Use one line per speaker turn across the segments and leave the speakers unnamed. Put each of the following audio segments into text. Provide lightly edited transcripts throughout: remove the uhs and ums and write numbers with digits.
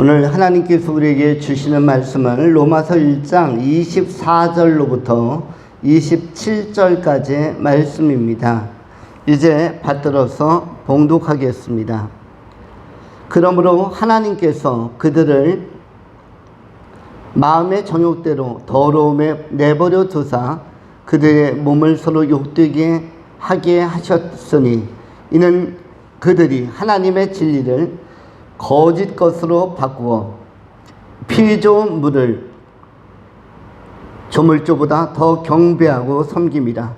오늘 하나님께서 우리에게 주시는 말씀은 로마서 1장 24절로부터 27절까지의 말씀입니다. 이제 받들어서 봉독하겠습니다. 그러므로 하나님께서 그들을 마음의 정욕대로 더러움에 내버려 두사 그들의 몸을 서로 욕되게 하게 하셨으니 이는 그들이 하나님의 진리를 거짓 것으로 바꾸어 피 좋은 물을 조물주보다 더 경배하고 섬김이라.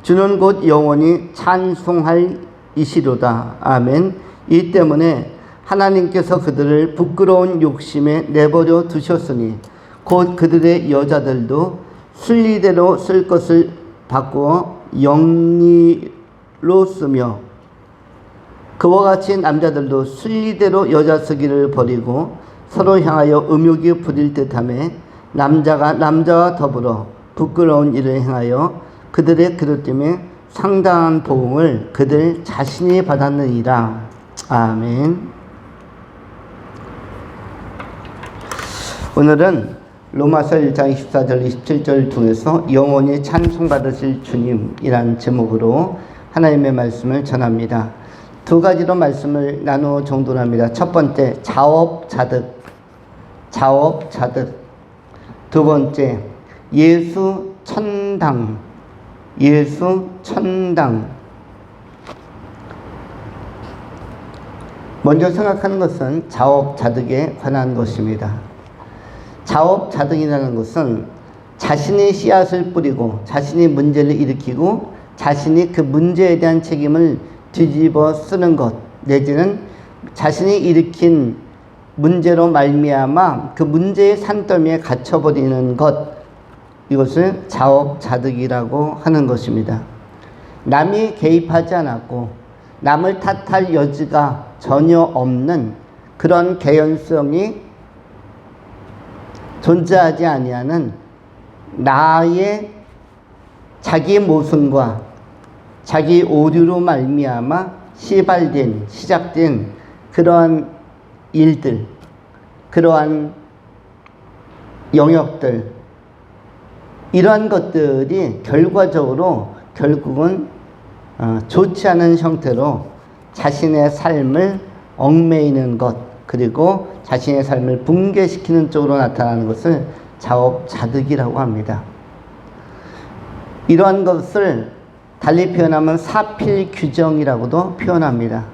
주는 곧 영원히 찬송할 이시로다. 아멘. 이 때문에 하나님께서 그들을 부끄러운 욕심에 내버려 두셨으니 곧 그들의 여자들도 순리대로 쓸 것을 바꾸어 영리로 쓰며 그와 같이 남자들도 순리대로 여자 쓰기를 버리고 서로 향하여 음욕이 부릴 듯하며 남자가 남자와 더불어 부끄러운 일을 행하여 그들의 그릇 때문에 상당한 보응을 그들 자신이 받았느니라. 아멘. 오늘은 로마서 1장 24절 27절 중에서 영원히 찬송받으실 주님이란 제목으로 하나님의 말씀을 전합니다. 두 가지로 말씀을 나누어 정돈합니다. 첫 번째, 자업자득. 두 번째, 예수 천당. 먼저 생각하는 것은 자업자득에 관한 것입니다. 자업자득이라는 것은 자신이 씨앗을 뿌리고 자신이 문제를 일으키고 자신이 그 문제에 대한 책임을 뒤집어 쓰는 것, 내지는 자신이 일으킨 문제로 말미암아 그 문제의 산더미에 갇혀버리는 것, 이것을 자업자득이라고 하는 것입니다. 남이 개입하지 않았고 남을 탓할 여지가 전혀 없는 그런 개연성이 존재하지 아니하는 나의 자기 모순과 자기 오류로 말미암아 시작된 그러한 일들, 그러한 영역들, 이러한 것들이 결과적으로 결국은 좋지 않은 형태로 자신의 삶을 얽매이는 것, 그리고 자신의 삶을 붕괴시키는 쪽으로 나타나는 것을 자업자득이라고 합니다. 이러한 것을 달리 표현하면 사필규정이라고도 표현합니다.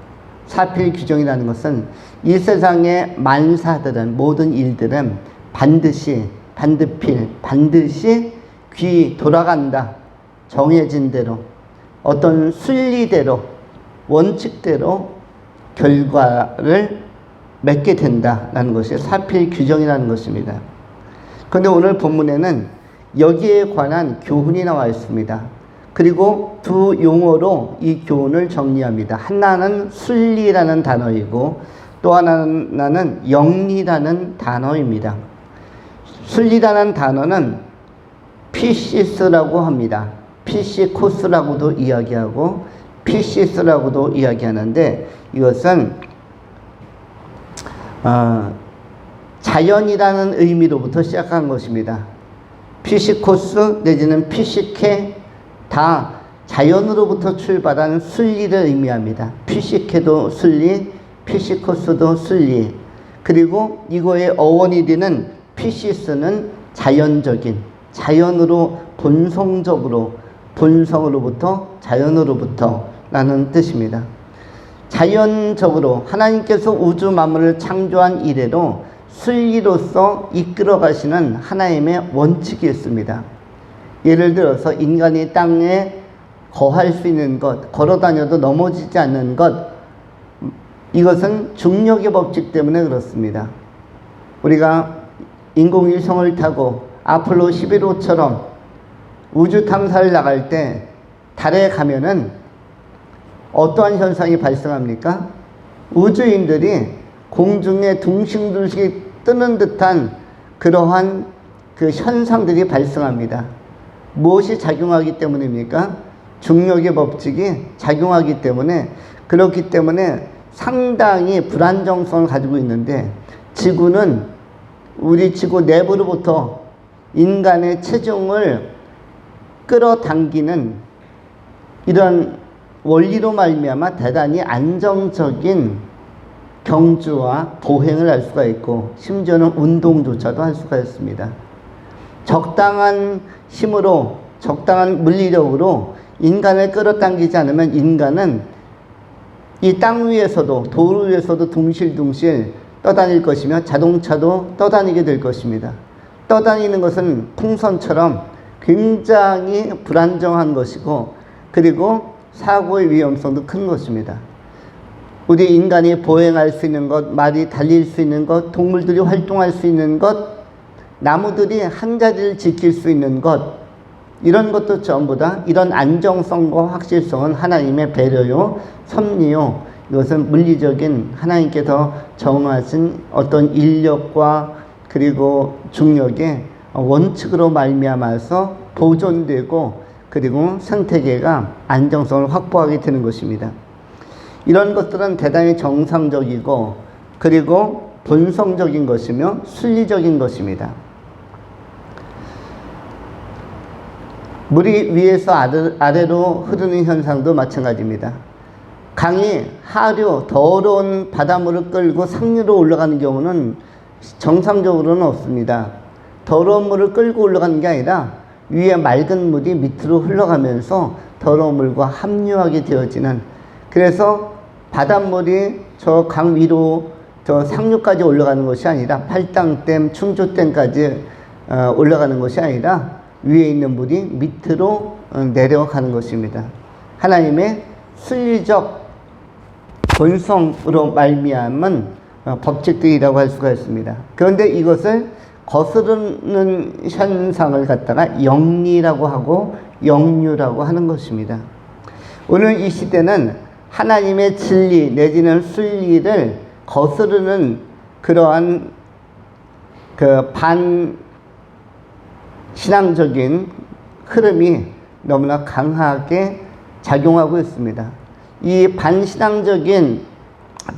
사필규정이라는 것은 이 세상의 만사들은, 모든 일들은 반드시 귀 돌아간다. 정해진 대로, 어떤 순리대로, 원칙대로 결과를 맺게 된다라는 것이 사필규정이라는 것입니다. 그런데 오늘 본문에는 여기에 관한 교훈이 나와 있습니다. 그리고 두 용어로 이 교훈을 정리합니다. 하나는 순리라는 단어이고 또 하나는 영리라는 단어입니다. 순리라는 단어는 피시스라고 합니다. 피시코스라고도 이야기하고 피시스라고도 이야기하는데, 이것은 자연이라는 의미로부터 시작한 것입니다. 피시코스 내지는 피시케, 다 자연으로부터 출발한 순리를 의미합니다. 피시케도 순리, 피시코스도 순리. 그리고 이거의 어원이 되는 피시스는 자연적인, 자연으로 본성으로부터 자연으로부터 라는 뜻입니다. 자연적으로 하나님께서 우주 만물을 창조한 이래로 순리로서 이끌어 가시는 하나님의 원칙이 있습니다. 예를 들어서 인간이 땅에 거할 수 있는 것, 걸어 다녀도 넘어지지 않는 것, 이것은 중력의 법칙 때문에 그렇습니다. 우리가 인공위성을 타고 아폴로 11호처럼 우주 탐사를 나갈 때 달에 가면은 어떠한 현상이 발생합니까? 우주인들이 공중에 둥실둥실 뜨는 듯한 그러한 그 현상들이 발생합니다. 무엇이 작용하기 때문입니까? 중력의 법칙이 작용하기 때문에, 그렇기 때문에 상당히 불안정성을 가지고 있는데, 지구는 우리 지구 내부로부터 인간의 체중을 끌어당기는 이런 원리로 말미암아 대단히 안정적인 경주와 보행을 할 수가 있고 심지어는 운동조차도 할 수가 있습니다. 적당한 힘으로 적당한 물리력으로 인간을 끌어당기지 않으면 인간은 이 땅 위에서도 도로 위에서도 둥실둥실 떠다닐 것이며 자동차도 떠다니게 될 것입니다. 떠다니는 것은 풍선처럼 굉장히 불안정한 것이고 그리고 사고의 위험성도 큰 것입니다. 우리 인간이 보행할 수 있는 것, 말이 달릴 수 있는 것, 동물들이 활동할 수 있는 것, 나무들이 한 자리를 지킬 수 있는 것, 이런 것도 전부 다 이런 안정성과 확실성은 하나님의 배려요, 섭리요, 이것은 물리적인 하나님께서 정하신 어떤 인력과 그리고 중력의 원칙으로 말미암아서 보존되고 그리고 생태계가 안정성을 확보하게 되는 것입니다. 이런 것들은 대단히 정상적이고 그리고 본성적인 것이며 순리적인 것입니다. 물이 위에서 아래로 흐르는 현상도 마찬가지입니다. 강이 하류, 더러운 바닷물을 끌고 상류로 올라가는 경우는 정상적으로는 없습니다. 더러운 물을 끌고 올라가는 게 아니라 위에 맑은 물이 밑으로 흘러가면서 더러운 물과 합류하게 되어지는, 그래서 바닷물이 저 강 위로 저 상류까지 올라가는 것이 아니라 팔당댐, 충주댐까지 올라가는 것이 아니라 위에 있는 물이 밑으로 내려가는 것입니다. 하나님의 순리적 본성으로 말미암은 법칙들이라고 할 수가 있습니다. 그런데 이것을 거스르는 현상을 갖다가 영리라고 하고 영유라고 하는 것입니다. 오늘 이 시대는 하나님의 진리 내지는 순리를 거스르는 그러한 반신앙적인 흐름이 너무나 강하게 작용하고 있습니다. 이 반신앙적인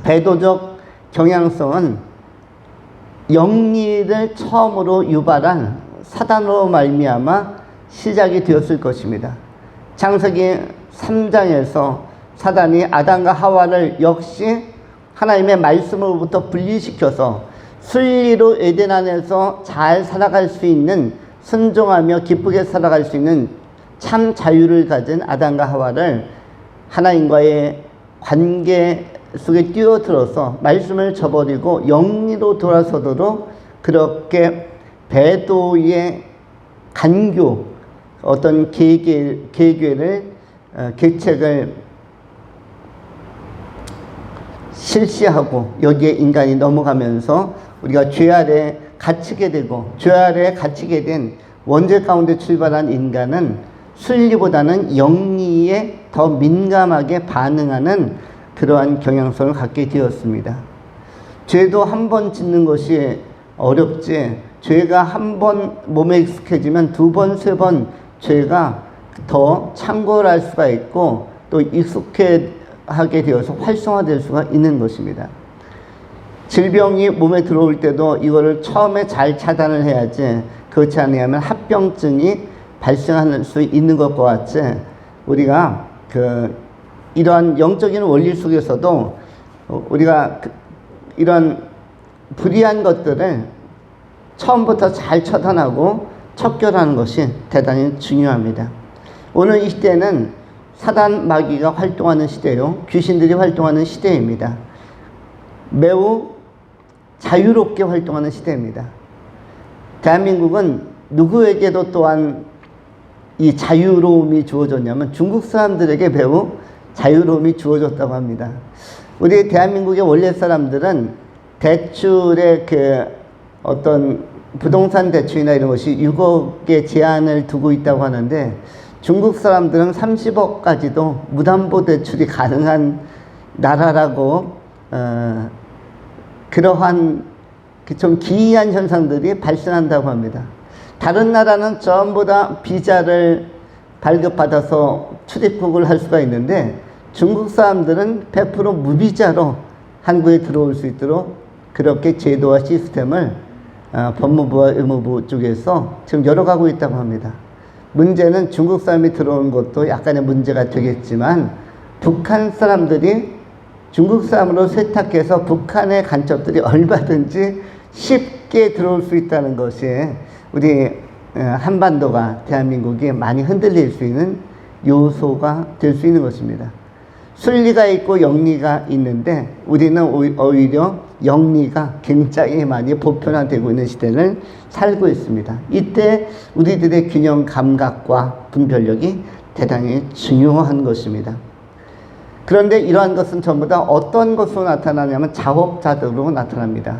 배도적 경향성은 영리를 처음으로 유발한 사단으로 말미암아 시작이 되었을 것입니다. 창세기 3장에서 사단이 아담과 하와를 역시 하나님의 말씀으로부터 분리시켜서 순리로 에덴 안에서 잘 살아갈 수 있는, 순종하며 기쁘게 살아갈 수 있는 참 자유를 가진 아담과 하와를 하나님과의 관계 속에 뛰어들어서 말씀을 저버리고 영리로 돌아서도록 그렇게 배도의 간교, 어떤 계책을 실시하고 여기에 인간이 넘어가면서 우리가 죄 아래 갇히게 되고, 죄 아래 갇히게 된 원죄 가운데 출발한 인간은 순리보다는 영리에 더 민감하게 반응하는 그러한 경향성을 갖게 되었습니다. 죄도 한 번 짓는 것이 어렵지, 죄가 한 번 몸에 익숙해지면 두 번, 세 번 죄가 더 창궐할 수가 있고 또 익숙하게 되어서 활성화될 수가 있는 것입니다. 질병이 몸에 들어올 때도 이거를 처음에 잘 차단을 해야지, 그렇지 않으면 합병증이 발생할 수 있는 것과 같이 우리가 이러한 영적인 원리 속에서도 우리가 이런 불의한 것들을 처음부터 잘 처단하고 척결하는 것이 대단히 중요합니다. 오늘 이 시대는 사단 마귀가 활동하는 시대요, 귀신들이 활동하는 시대입니다. 매우 자유롭게 활동하는 시대입니다. 대한민국은 누구에게도 또한 이 자유로움이 주어졌냐면 중국 사람들에게 매우 자유로움이 주어졌다고 합니다. 우리 대한민국의 원래 사람들은 대출의 어떤 부동산 대출이나 이런 것이 6억의 제한을 두고 있다고 하는데, 중국 사람들은 30억까지도 무담보 대출이 가능한 나라라고 그러한 좀 기이한 현상들이 발생한다고 합니다. 다른 나라는 전부 다 비자를 발급받아서 출입국을 할 수가 있는데 중국 사람들은 100% 무비자로 한국에 들어올 수 있도록 그렇게 제도와 시스템을 법무부와 의무부 쪽에서 지금 열어가고 있다고 합니다. 문제는 중국 사람이 들어온 것도 약간의 문제가 되겠지만 북한 사람들이 중국 사람으로 세탁해서 북한의 간첩들이 얼마든지 쉽게 들어올 수 있다는 것이 우리 한반도가 대한민국이 많이 흔들릴 수 있는 요소가 될 수 있는 것입니다. 순리가 있고 영리가 있는데 우리는 오히려 영리가 굉장히 많이 보편화되고 있는 시대를 살고 있습니다. 이때 우리들의 균형 감각과 분별력이 대단히 중요한 것입니다. 그런데 이러한 것은 전부 다 어떤 것으로 나타나냐면 자업자득으로 나타납니다.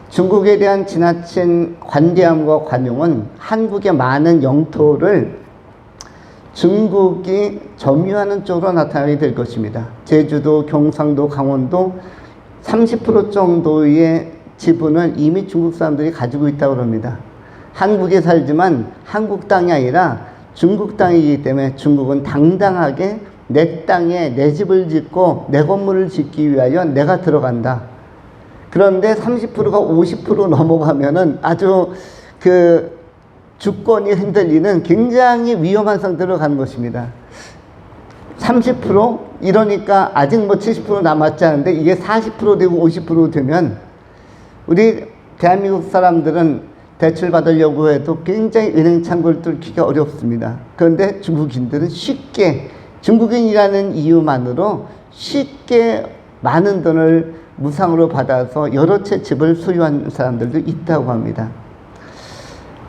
중국에 대한 지나친 관대함과 관용은 한국의 많은 영토를 중국이 점유하는 쪽으로 나타나게 될 것입니다. 제주도, 경상도, 강원도 30% 정도의 지분을 이미 중국 사람들이 가지고 있다고 합니다. 한국에 살지만 한국 땅이 아니라 중국 땅이기 때문에 중국은 당당하게 내 땅에 내 집을 짓고 내 건물을 짓기 위하여 내가 들어간다. 그런데 30%가 50% 넘어가면은 아주 주권이 흔들리는 굉장히 위험한 상태로 가는 것입니다. 30% 이러니까 아직 뭐 70% 남았지 않은데 이게 40% 되고 50% 되면 우리 대한민국 사람들은 대출 받으려고 해도 굉장히 은행 창구를 뚫기가 어렵습니다. 그런데 중국인들은 쉽게 중국인이라는 이유만으로 쉽게 많은 돈을 무상으로 받아서 여러 채 집을 소유한 사람들도 있다고 합니다.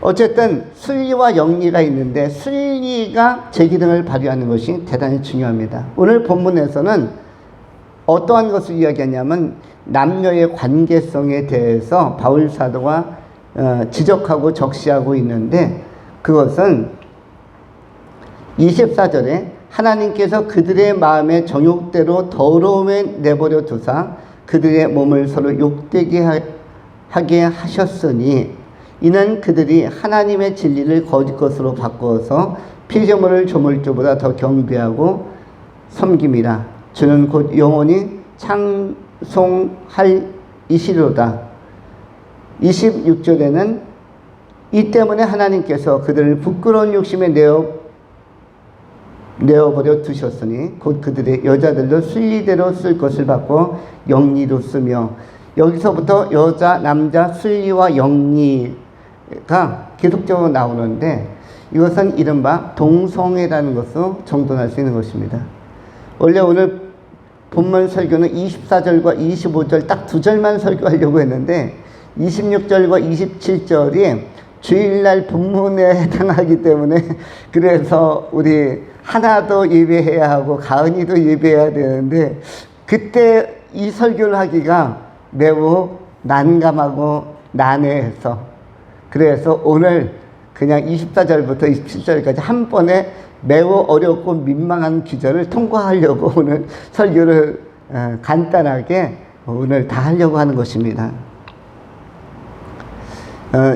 어쨌든 순리와 영리가 있는데 순리가 제 기능을 발휘하는 것이 대단히 중요합니다. 오늘 본문에서는 어떠한 것을 이야기하냐면 남녀의 관계성에 대해서 바울 사도가 지적하고 적시하고 있는데 그것은 24절에 하나님께서 그들의 마음의 정욕대로 더러움에 내버려 두사 그들의 몸을 서로 욕되게 하게 하셨으니 이는 그들이 하나님의 진리를 거짓 것으로 바꾸어서 피조물을 조물주보다 더 경배하고 섬김이라. 주는 곧 영원히 찬송할 이시로다. 26절에는 이 때문에 하나님께서 그들을 부끄러운 욕심에 내어버려 두셨으니 곧 그들의 여자들도 순리대로 쓸 것을 받고 영리로 쓰며 여기서부터 여자, 남자, 순리와 영리가 계속적으로 나오는데 이것은 이른바 동성애라는 것으로 정돈할 수 있는 것입니다. 원래 오늘 본문 설교는 24절과 25절 딱 두 절만 설교하려고 했는데 26절과 27절이 주일날 본문에 해당하기 때문에 그래서 우리 하나도 예배해야 하고 가은이도 예배해야 되는데 그때 이 설교를 하기가 매우 난감하고 난해해서 그래서 오늘 그냥 24절부터 27절까지 한 번에 매우 어렵고 민망한 기절을 통과하려고 오늘 설교를 간단하게 오늘 다 하려고 하는 것입니다.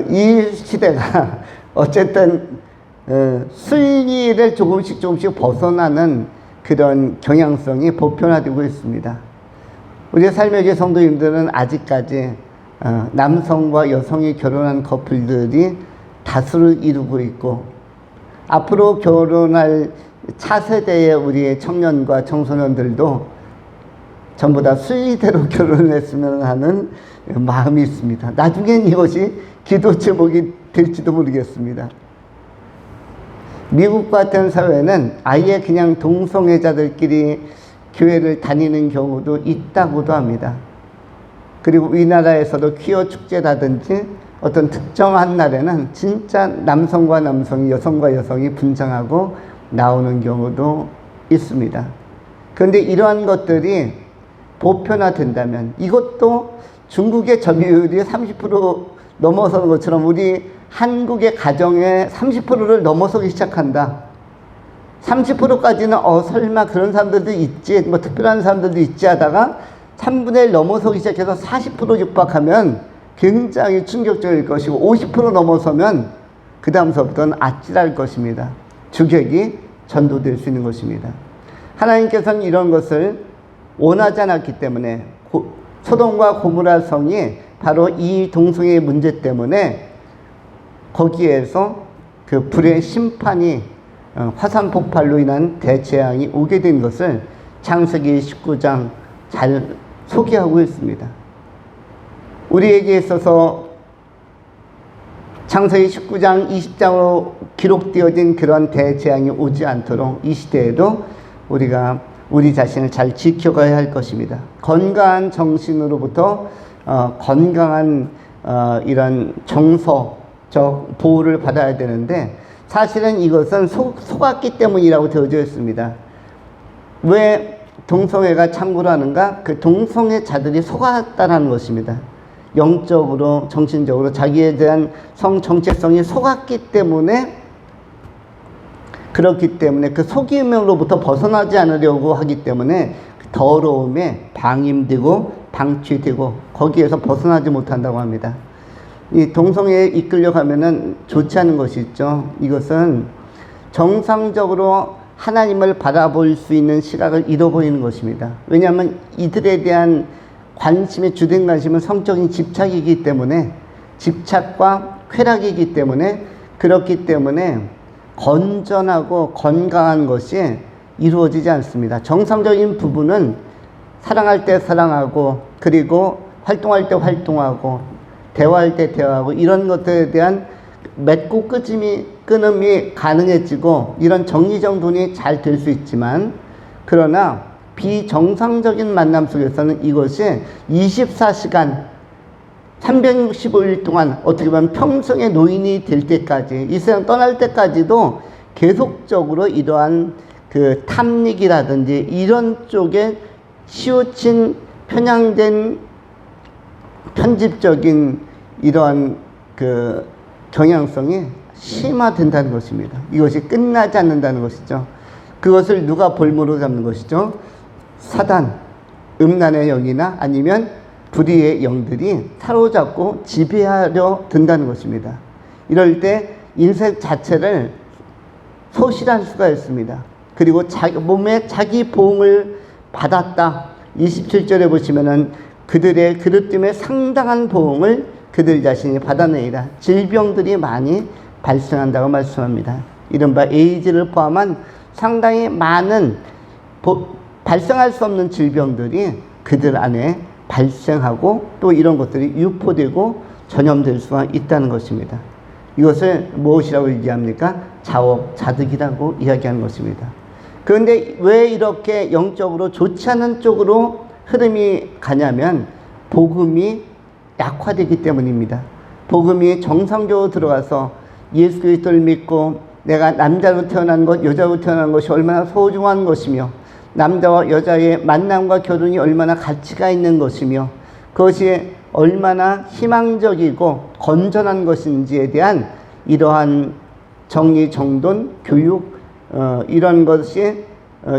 이 시대가 어쨌든 순리를 조금씩 벗어나는 그런 경향성이 보편화되고 있습니다. 우리 삶의 교 성도님들은 아직까지 남성과 여성이 결혼한 커플들이 다수를 이루고 있고 앞으로 결혼할 차세대의 우리의 청년과 청소년들도 전부 다 순리대로 결혼을 했으면 하는 마음이 있습니다. 나중엔 이것이 기도 제목이 될지도 모르겠습니다. 미국 같은 사회는 아예 그냥 동성애자들끼리 교회를 다니는 경우도 있다고도 합니다. 그리고 우리나라에서도 퀴어 축제라든지 어떤 특정한 날에는 진짜 남성과 남성이 여성과 여성이 분장하고 나오는 경우도 있습니다. 그런데 이러한 것들이 보편화된다면 이것도 중국의 점유율이 30% 넘어서는 것처럼 우리 한국의 가정의 30%를 넘어서기 시작한다. 30%까지는 설마 그런 사람들도 있지, 뭐 특별한 사람들도 있지 하다가 3분의 1 넘어서기 시작해서 40% 육박하면 굉장히 충격적일 것이고 50% 넘어서면 그 다음서부터는 아찔할 것입니다. 주객이 전도될 수 있는 것입니다. 하나님께서는 이런 것을 원하지 않았기 때문에 소돔과 고모라 성이 바로 이 동성애의 문제 때문에 거기에서 그 불의 심판이 화산 폭발로 인한 대재앙이 오게 된 것을 창세기 19장 잘 소개하고 있습니다. 우리에게 있어서 창세기 19장 20장으로 기록되어진 그런 대재앙이 오지 않도록 이 시대에도 우리가 우리 자신을 잘 지켜가야 할 것입니다. 건강한 정신으로부터 건강한 이런 정서적 보호를 받아야 되는데, 사실은 이것은 속았기 때문이라고 되어져 있습니다. 왜 동성애가 창고를 하는가? 그 동성애자들이 속았다는 것입니다. 영적으로, 정신적으로 자기에 대한 성 정체성이 속았기 때문에, 그렇기 때문에 그 속임으로부터 벗어나지 않으려고 하기 때문에 더러움에 방임되고 방치되고 거기에서 벗어나지 못한다고 합니다. 이 동성애에 이끌려가면은 좋지 않은 것이 있죠. 이것은 정상적으로 하나님을 바라볼 수 있는 시각을 잃어버리는 것입니다. 왜냐하면 이들에 대한 관심의 주된 관심은 성적인 집착이기 때문에, 집착과 쾌락이기 때문에, 그렇기 때문에 건전하고 건강한 것이 이루어지지 않습니다. 정상적인 부부는 사랑할 때 사랑하고, 그리고 활동할 때 활동하고, 대화할 때 대화하고, 이런 것들에 대한 맺고 끊음이 가능해지고 이런 정리정돈이 잘 될 수 있지만, 그러나 비정상적인 만남 속에서는 이것이 24시간 365일 동안 어떻게 보면 평생의 노인이 될 때까지, 이 세상 떠날 때까지도 계속적으로 이러한 그 탐닉이라든지 이런 쪽에 치우친 편향된 편집적인 이러한 그 경향성이 심화된다는 것입니다. 이것이 끝나지 않는다는 것이죠. 그것을 누가 볼모로 잡는 것이죠? 사단, 음란의 영이나 아니면 불의의 영들이 사로잡고 지배하려 든다는 것입니다. 이럴 때 인생 자체를 소실할 수가 있습니다. 그리고 몸에 자기 보응을 받았다. 27절에 보시면은 그들의 그릇 때문에 상당한 보응을 그들 자신이 받아내리라. 질병들이 많이 발생한다고 말씀합니다. 이른바 에이즈를 포함한 상당히 많은 발생할 수 없는 질병들이 그들 안에 발생하고 또 이런 것들이 유포되고 전염될 수가 있다는 것입니다. 이것을 무엇이라고 얘기합니까? 자업자득이라고 이야기하는 것입니다. 그런데 왜 이렇게 영적으로 좋지 않은 쪽으로 흐름이 가냐면 복음이 약화되기 때문입니다. 복음이 정상적으로 들어가서 예수 그리스도를 믿고 내가 남자로 태어난 것, 여자로 태어난 것이 얼마나 소중한 것이며, 남자와 여자의 만남과 결혼이 얼마나 가치가 있는 것이며, 그것이 얼마나 희망적이고 건전한 것인지에 대한 이러한 정리정돈, 교육, 이런 것이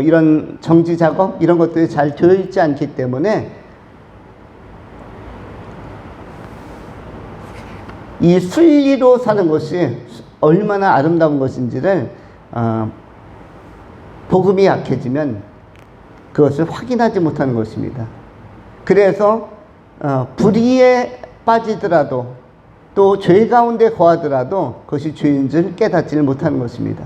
이런 정지 작업, 이런 것들이 잘 되어 있지 않기 때문에 이 순리로 사는 것이 얼마나 아름다운 것인지를 복음이 약해지면 그것을 확인하지 못하는 것입니다. 그래서 불의에 빠지더라도 또 죄 가운데 거하더라도 그것이 죄인 줄 깨닫지를 못하는 것입니다.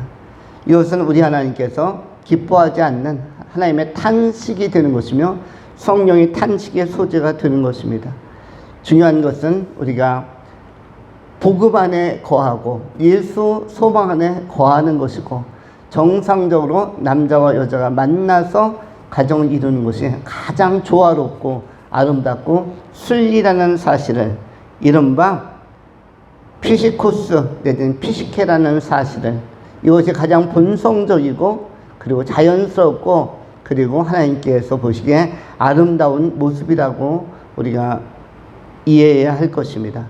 이것은 우리 하나님께서 기뻐하지 않는 하나님의 탄식이 되는 것이며 성령의 탄식의 소재가 되는 것입니다. 중요한 것은 우리가 복음 안에 거하고 예수 소망 안에 거하는 것이고, 정상적으로 남자와 여자가 만나서 가정을 이루는 것이 가장 조화롭고 아름답고 순리라는 사실을, 이른바 피시코스 내지는 피시케라는 사실을, 이것이 가장 본성적이고 그리고 자연스럽고 그리고 하나님께서 보시기에 아름다운 모습이라고 우리가 이해해야 할 것입니다.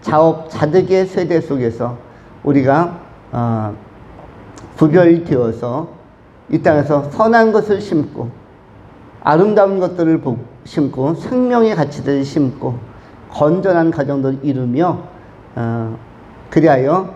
자업자득의 세대 속에서 우리가 구별되어서 이 땅에서 선한 것을 심고 아름다운 것들을 심고 생명의 가치들을 심고 건전한 가정들을 이루며 그리하여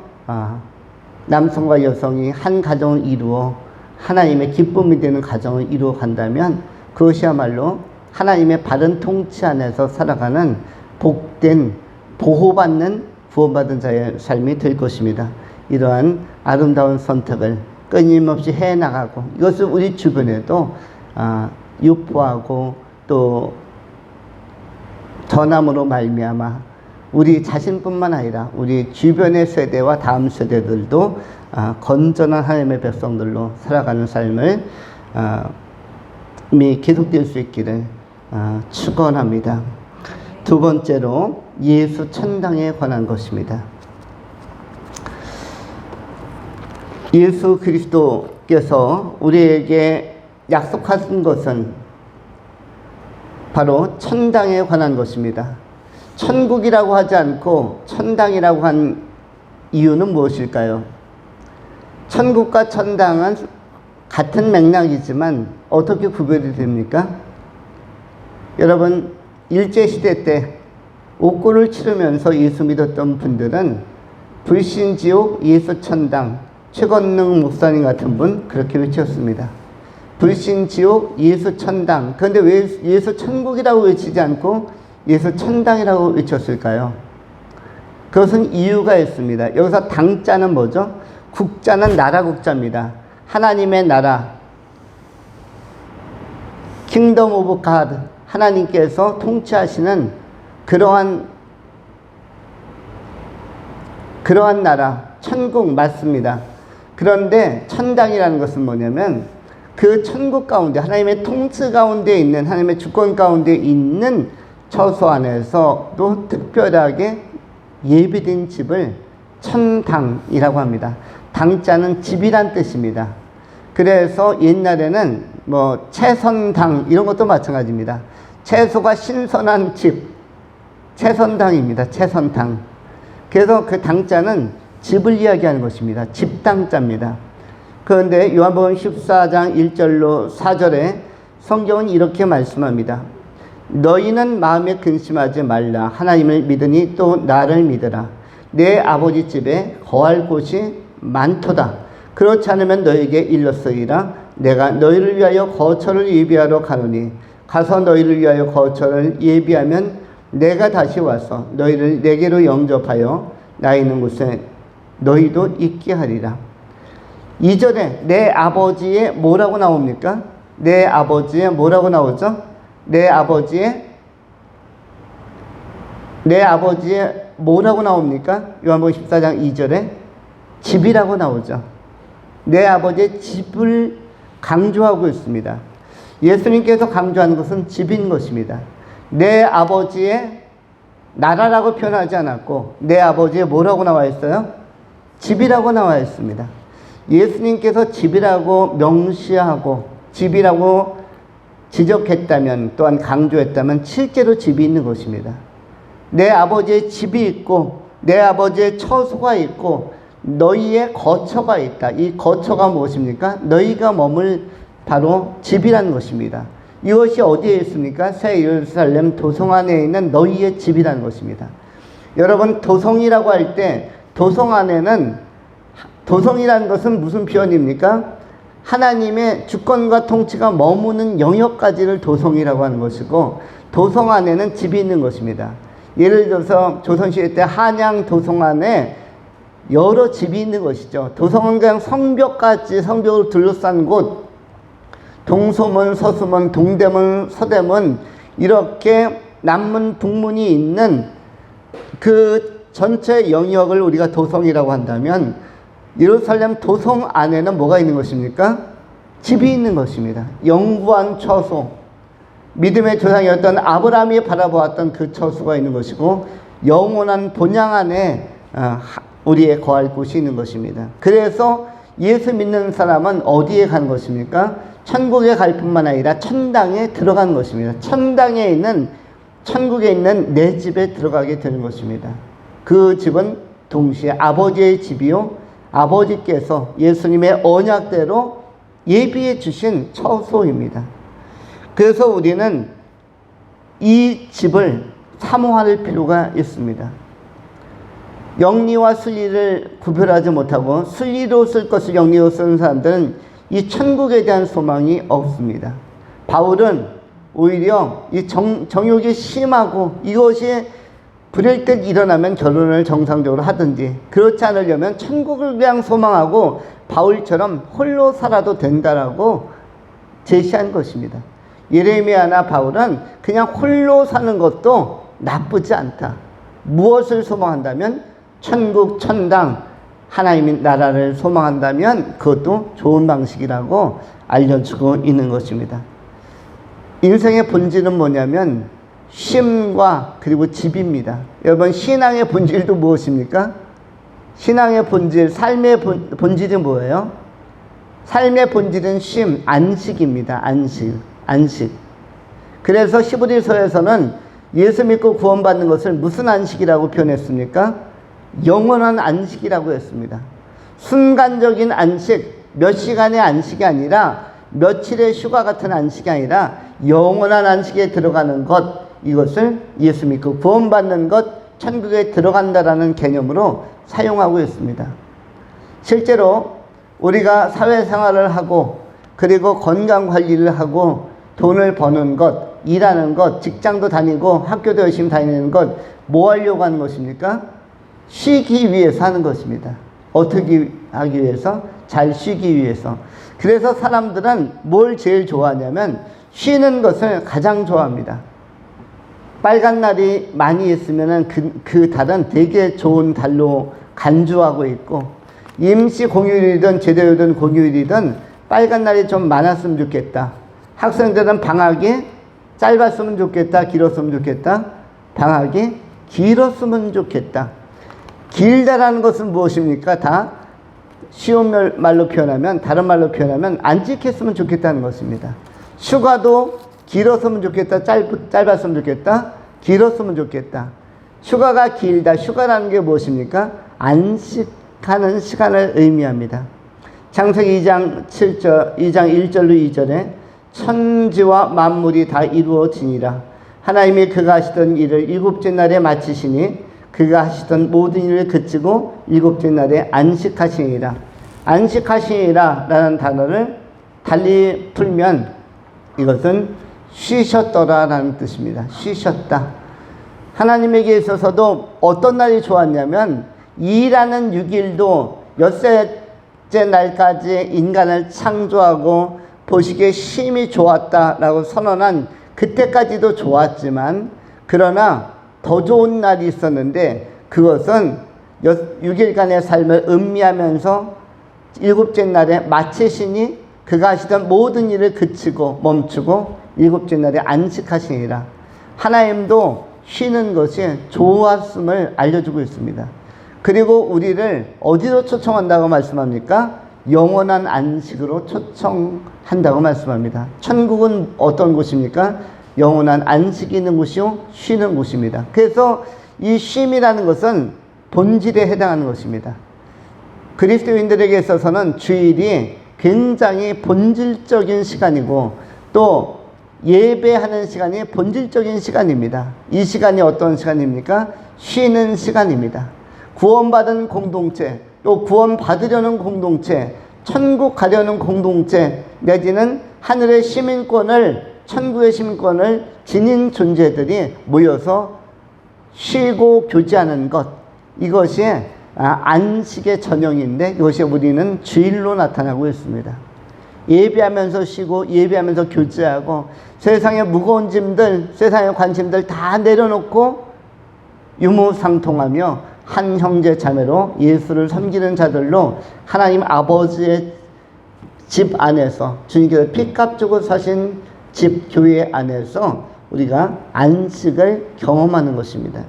남성과 여성이 한 가정을 이루어 하나님의 기쁨이 되는 가정을 이루어 간다면 그것이야말로 하나님의 바른 통치 안에서 살아가는 복된 보호받는 구원받은 자의 삶이 될 것입니다. 이러한 아름다운 선택을 끊임없이 해나가고 이것을 우리 주변에도 유포하고 또 전함으로 말미암아 우리 자신뿐만 아니라 우리 주변의 세대와 다음 세대들도 건전한 하나님의 백성들로 살아가는 삶을 계속될 수 있기를 축원합니다. 두 번째로 예수 천당에 관한 것입니다. 예수 그리스도께서 우리에게 약속하신 것은 바로 천당에 관한 것입니다. 천국이라고 하지 않고 천당이라고 한 이유는 무엇일까요? 천국과 천당은 같은 맥락이지만 어떻게 구별이 됩니까? 여러분, 일제시대 때 옥고를 치르면서 예수 믿었던 분들은 불신지옥 예수천당, 최건능 목사님 같은 분 그렇게 외쳤습니다. 불신지옥 예수천당. 그런데 왜 예수천국이라고 외치지 않고 예수천당이라고 외쳤을까요? 그것은 이유가 있습니다. 여기서 당자는 뭐죠? 국자는 나라 국자입니다. 하나님의 나라, 킹덤 오브 가드, 하나님께서 통치하시는 그러한 나라, 천국 맞습니다. 그런데 천당이라는 것은 뭐냐면 그 천국 가운데 하나님의 통치 가운데 있는, 하나님의 주권 가운데 있는 처소 안에서도 특별하게 예비된 집을 천당이라고 합니다. 당자는 집이란 뜻입니다. 그래서 옛날에는 채선당 이런 것도 마찬가지입니다. 채소가 신선한 집, 채선당입니다. 채선당. 그래서 그 당자는 집을 이야기하는 것입니다. 집당자입니다. 그런데 요한복음 14장 1절로 4절에 성경은 이렇게 말씀합니다. 너희는 마음에 근심하지 말라. 하나님을 믿으니 또 나를 믿으라. 내 아버지 집에 거할 곳이 많도다. 그렇지 않으면 너희에게 일렀으리라. 내가 너희를 위하여 거처를 예비하러 가노니 가서 너희를 위하여 거처를 예비하면 내가 다시 와서 너희를 내게로 영접하여 나 있는 곳에 너희도 있게 하리라. 2절에 내 아버지의 뭐라고 나옵니까? 내 아버지의 뭐라고 나오죠? 내 아버지의 뭐라고 나옵니까? 요한복음 14장 2절에 집이라고 나오죠. 내 아버지의 집을 강조하고 있습니다. 예수님께서 강조하는 것은 집인 것입니다. 내 아버지의 나라라고 표현하지 않았고 내 아버지의 뭐라고 나와 있어요? 집이라고 나와 있습니다. 예수님께서 집이라고 명시하고 집이라고 지적했다면, 또한 강조했다면 실제로 집이 있는 것입니다. 내 아버지의 집이 있고 내 아버지의 처소가 있고 너희의 거처가 있다. 이 거처가 무엇입니까? 너희가 머물 바로 집이라는 것입니다. 이것이 어디에 있습니까? 새 예루살렘 도성 안에 있는 너희의 집이라는 것입니다. 여러분, 도성이라고 할 때 도성 안에는, 도성이라는 것은 무슨 표현입니까? 하나님의 주권과 통치가 머무는 영역까지를 도성이라고 하는 것이고, 도성 안에는 집이 있는 것입니다. 예를 들어서 조선시대 때 한양 도성 안에 여러 집이 있는 것이죠. 도성은 그냥 성벽까지, 성벽을 둘러싼 곳, 동소문, 서수문, 동대문, 서대문, 이렇게 남문, 북문이 있는 그 전체 영역을 우리가 도성이라고 한다면, 예루살렘 도성 안에는 뭐가 있는 것입니까? 집이 있는 것입니다. 영구한 처소, 믿음의 조상이었던 아브라함이 바라보았던 그 처소가 있는 것이고, 영원한 본향 안에 우리의 거할 곳이 있는 것입니다. 그래서 예수 믿는 사람은 어디에 간 것입니까? 천국에 갈 뿐만 아니라 천당에 들어가는 것입니다. 천당에 있는, 천국에 있는 내 집에 들어가게 되는 것입니다. 그 집은 동시에 아버지의 집이요, 아버지께서 예수님의 언약대로 예비해 주신 처소입니다. 그래서 우리는 이 집을 사모할 필요가 있습니다. 영리와 순리를 구별하지 못하고 순리로 쓸 것을 영리로 쓰는 사람들은 이 천국에 대한 소망이 없습니다. 바울은 오히려 이 정욕이 심하고 이것이 불일 듯 일어나면 결혼을 정상적으로 하든지, 그렇지 않으려면 천국을 그냥 소망하고 바울처럼 홀로 살아도 된다라고 제시한 것입니다. 예레미야나 바울은 그냥 홀로 사는 것도 나쁘지 않다. 무엇을 소망한다면 천국, 천당, 하나님의 나라를 소망한다면 그것도 좋은 방식이라고 알려주고 있는 것입니다. 인생의 본질은 뭐냐면 쉼과 그리고 집입니다. 여러분, 신앙의 본질도 무엇입니까? 신앙의 본질, 삶의 본질이 뭐예요? 삶의 본질은 쉼, 안식입니다. 안식. 그래서 히브리서에서는 예수 믿고 구원받는 것을 무슨 안식이라고 표현했습니까? 영원한 안식이라고 했습니다. 순간적인 안식, 몇 시간의 안식이 아니라 며칠의 휴가 같은 안식이 아니라 영원한 안식에 들어가는 것, 이것을 예수 믿고 구원받는 것, 천국에 들어간다라는 개념으로 사용하고 있습니다. 실제로 우리가 사회생활을 하고 그리고 건강관리를 하고 돈을 버는 것, 일하는 것, 직장도 다니고 학교도 열심히 다니는 것, 뭐 하려고 하는 것입니까? 쉬기 위해서 하는 것입니다. 어떻게 하기 위해서? 잘 쉬기 위해서. 그래서 사람들은 뭘 제일 좋아하냐면 쉬는 것을 가장 좋아합니다. 빨간 날이 많이 있으면 그 달은 되게 좋은 달로 간주하고 있고, 임시 공휴일이든 제대로된 공휴일이든 빨간 날이 좀 많았으면 좋겠다. 학생들은 방학이 짧았으면 좋겠다, 길었으면 좋겠다. 방학이 길었으면 좋겠다. 길다라는 것은 무엇입니까? 다 쉬운 말로 표현하면, 다른 말로 표현하면 안 지켰으면 좋겠다는 것입니다. 휴가도 길었으면 좋겠다, 짧았으면 좋겠다, 길었으면 좋겠다. 휴가가 길다. 휴가라는 게 무엇입니까? 안식하는 시간을 의미합니다. 창세기 2장 1절로 2절에 천지와 만물이 다 이루어지니라. 하나님이 그가 하시던 일을 일곱째 날에 마치시니 그가 하시던 모든 일을 그치고 일곱째 날에 안식하시니라. 안식하시니라 라는 단어를 달리 풀면 이것은 쉬셨더라 라는 뜻입니다. 쉬셨다. 하나님에게 있어서도 어떤 날이 좋았냐면 일하는 6일도 엿새째 날까지 인간을 창조하고 보시기에 쉼이 좋았다라고 선언한 그때까지도 좋았지만, 그러나 더 좋은 날이 있었는데 그것은 6일간의 삶을 음미하면서 일곱째 날에 마치시니 그가 하시던 모든 일을 그치고 멈추고 일곱째 날에 안식하시니라. 하나님도 쉬는 것이 좋았음을 알려주고 있습니다. 그리고 우리를 어디로 초청한다고 말씀합니까? 영원한 안식으로 초청한다고 말씀합니다. 천국은 어떤 곳입니까? 영원한 안식이 있는 곳이요, 쉬는 곳입니다. 그래서 이 쉼이라는 것은 본질에 해당하는 것입니다. 그리스도인들에게 있어서는 주일이 굉장히 본질적인 시간이고 또 예배하는 시간이 본질적인 시간입니다. 이 시간이 어떤 시간입니까? 쉬는 시간입니다. 구원받은 공동체, 또 구원받으려는 공동체, 천국 가려는 공동체, 내지는 하늘의 시민권을, 천국의 시민권을 지닌 존재들이 모여서 쉬고 교제하는 것, 이것이 안식의 전형인데 이것이 우리는 주일로 나타나고 있습니다. 예배하면서 쉬고 예배하면서 교제하고 세상의 무거운 짐들, 세상의 관심들 다 내려놓고 유무상통하며 한 형제 자매로 예수를 섬기는 자들로 하나님 아버지의 집 안에서, 주님께서 피값 주고 사신 집 교회 안에서 우리가 안식을 경험하는 것입니다.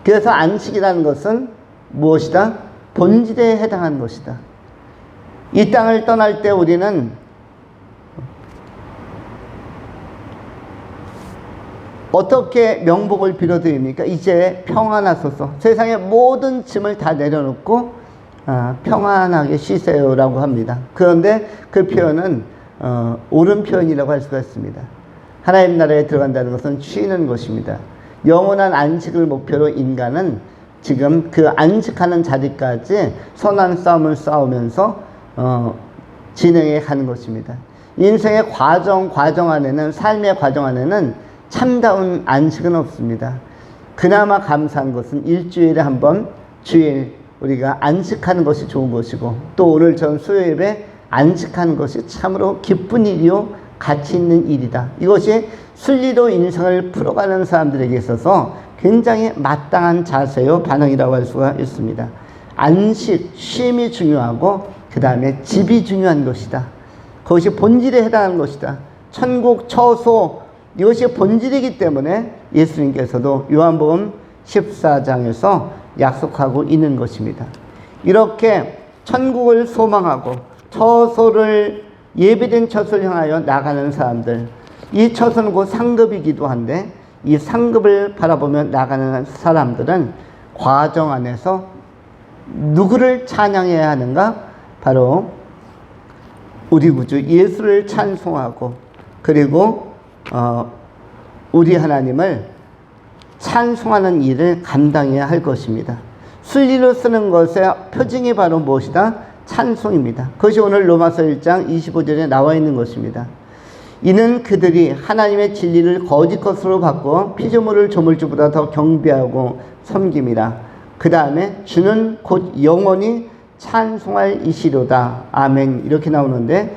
그래서 안식이라는 것은 무엇이다? 본질에 해당하는 것이다. 이 땅을 떠날 때 우리는 어떻게 명복을 빌어드립니까? 이제 평안하소서. 세상의 모든 짐을 다 내려놓고 평안하게 쉬세요라고 합니다. 그런데 그 표현은 옳은 표현이라고 할 수가 있습니다. 하나님 나라에 들어간다는 것은 쉬는 것입니다. 영원한 안식을 목표로 인간은 지금 그 안식하는 자리까지 선한 싸움을 싸우면서 진행해 가는 것입니다. 인생의 과정 안에는, 삶의 과정 안에는 참다운 안식은 없습니다. 그나마 감사한 것은 일주일에 한 번 주일 우리가 안식하는 것이 좋은 것이고, 또 오늘 전 수요예배 안식하는 것이 참으로 기쁜 일이요 가치 있는 일이다. 이것이 순리로 인생을 풀어가는 사람들에게 있어서 굉장히 마땅한 자세요 반응이라고 할 수가 있습니다. 안식, 쉼이 중요하고 그 다음에 집이 중요한 것이다. 그것이 본질에 해당하는 것이다. 천국, 처소, 이것이 본질이기 때문에 예수님께서도 요한복음 14장에서 약속하고 있는 것입니다. 이렇게 천국을 소망하고 처소를, 예비된 처소를 향하여 나가는 사람들, 이 처소는 곧 상급이기도 한데 이 상급을 바라보며 나가는 사람들은 과정 안에서 누구를 찬양해야 하는가? 바로 우리 구주 예수를 찬송하고, 그리고 우리 하나님을 찬송하는 일을 감당해야 할 것입니다. 순리로 쓰는 것의 표징이 바로 무엇이다? 찬송입니다. 그것이 오늘 로마서 1장 25절에 나와 있는 것입니다. 이는 그들이 하나님의 진리를 거짓 것으로 바꾸어 피조물을 조물주보다 더 경배하고 섬김이라. 그 다음에 주는 곧 영원히 찬송할 이시로다. 아멘. 이렇게 나오는데,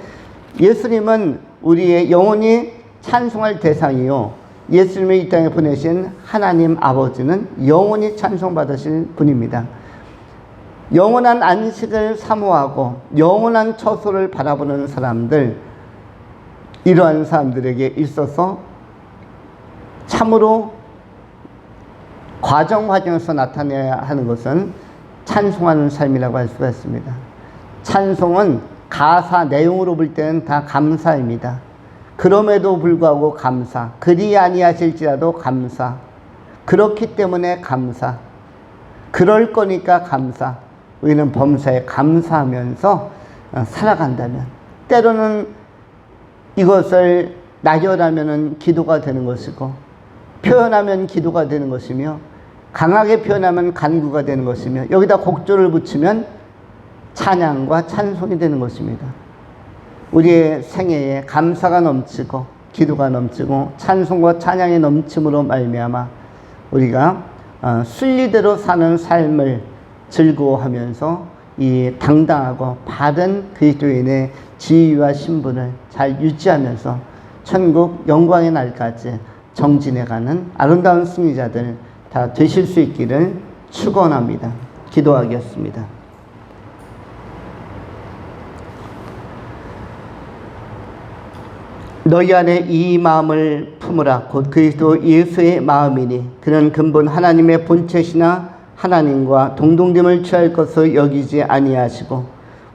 예수님은 우리의 영원히 찬송할 대상이요, 예수님을 이 땅에 보내신 하나님 아버지는 영원히 찬송받으실 분입니다. 영원한 안식을 사모하고 영원한 처소를 바라보는 사람들, 이러한 사람들에게 있어서 참으로 과정에서 나타내야 하는 것은 찬송하는 삶이라고 할 수가 있습니다. 찬송은 가사 내용으로 볼 때는 다 감사입니다. 그럼에도 불구하고 감사, 그리 아니하실지라도 감사, 그렇기 때문에 감사, 그럴 거니까 감사, 우리는 범사에 감사하면서 살아간다면, 때로는 이것을 나열하면 기도가 되는 것이고, 표현하면 기도가 되는 것이며, 강하게 표현하면 간구가 되는 것이며, 여기다 곡조를 붙이면 찬양과 찬송이 되는 것입니다. 우리의 생애에 감사가 넘치고 기도가 넘치고 찬송과 찬양이 넘침으로 말미암아 우리가 순리대로 사는 삶을 즐거워하면서 이 당당하고 바른 그리스도인의 지위와 신분을 잘 유지하면서 천국 영광의 날까지 정진해가는 아름다운 승리자들 다 되실 수 있기를 축원합니다. 기도하겠습니다. 너희 안에 이 마음을 품으라. 곧 그리스도 예수의 마음이니 그는 근본 하나님의 본체시나 하나님과 동등됨을 취할 것을 여기지 아니하시고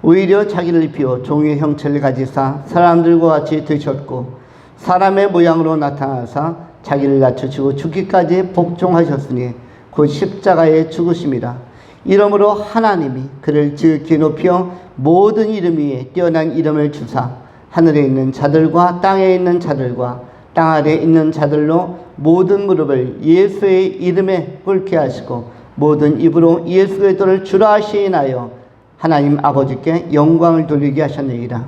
오히려 자기를 비워 종의 형체를 가지사 사람들과 같이 되셨고 사람의 모양으로 나타나사 자기를 낮추시고 죽기까지 복종하셨으니 곧 십자가에 죽으심이라. 이러므로 하나님이 그를 지극히 높여 모든 이름 위에 뛰어난 이름을 주사 하늘에 있는 자들과 땅에 있는 자들과 땅 아래에 있는 자들로 모든 무릎을 예수의 이름에 꿇게 하시고 모든 입으로 예수 그리스도를 주라 시인하여 하나님 아버지께 영광을 돌리게 하셨느니라.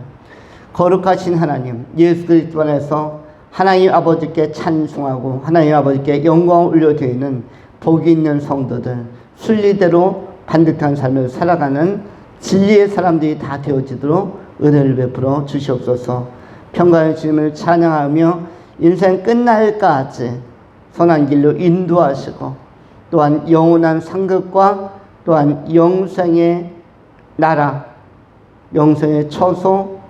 거룩하신 하나님, 예수 그리스도 안에서 하나님 아버지께 찬송하고 하나님 아버지께 영광을 올려드리는 복이 있는 성도들, 순리대로 반듯한 삶을 살아가는 진리의 사람들이 다 되어지도록 은혜를 베풀어 주시옵소서. 평강의 주님을 찬양하며 인생 끝날까지 선한 길로 인도하시고 또한 영원한 상급과 또한 영생의 나라, 영생의 처소,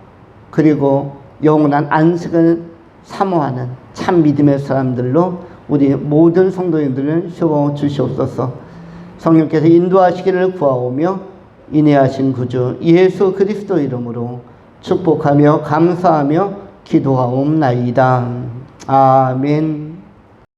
그리고 영원한 안식을 사모하는 참 믿음의 사람들로 우리 모든 성도님들을 세워 주시옵소서. 성령께서 인도하시기를 구하오며 인내하신 구주 예수 그리스도 이름으로 축복하며 감사하며 기도하옵나이다. 아멘.